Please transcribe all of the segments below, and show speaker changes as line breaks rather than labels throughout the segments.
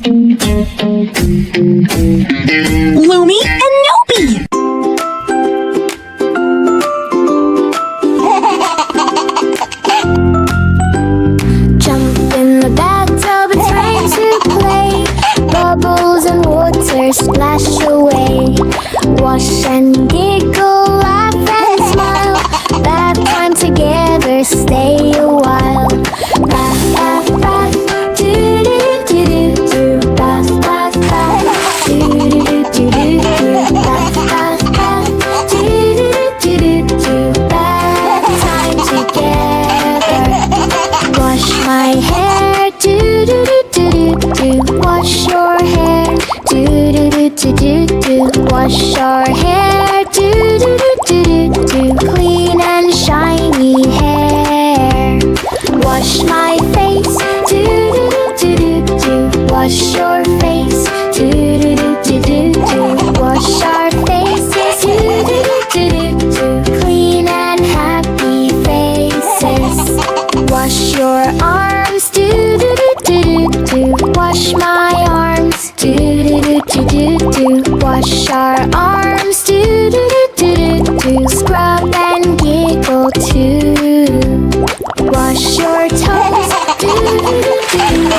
LUMI and NOBI!
Jump in the bathtub, it's time to play. Bubbles and water splash away. Wash and giggle, laugh and smile. Bath time together, stay a while. Bath, bath, bath, do-do-do-do-do. Bath, bath, bath, do-do-do-do-do. Bath, bath, bath, do-do-do-do-do. Bath time together. Wash my hair, do-do-do-do-do-do. Wash your hair, do-do-do-do-do-do. Wash our hair, do-do-do-do-do-do. Clean and shiny hair. Wash my face, do-do-do-do-do-do. Wash your face, do-do-do-do-do-do. Wash our faces, do-do-do-do-do. Clean and happy faces. Wash your arms, do-do-do-do-do-do. Wash my arms, do-do-do-do-do-do. Wash our arms, do-do-do-do-do-do. Scrub and giggle too. Wash your toes, do-do-do-do-do-do.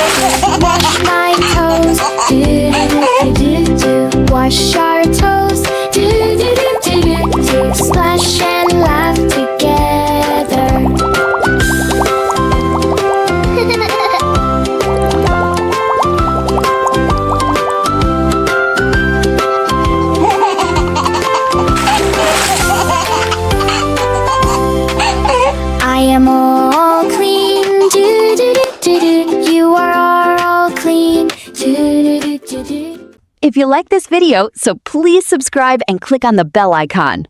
Wash my toes, do-do-do-do-do-do. Wash our toes, do-do-do-do-do-do. Splash and laugh together. I am all clean, do-do-do-do-do. You are all clean, do-do-do-do-do.
If you like this video, so please subscribe and click on the bell icon.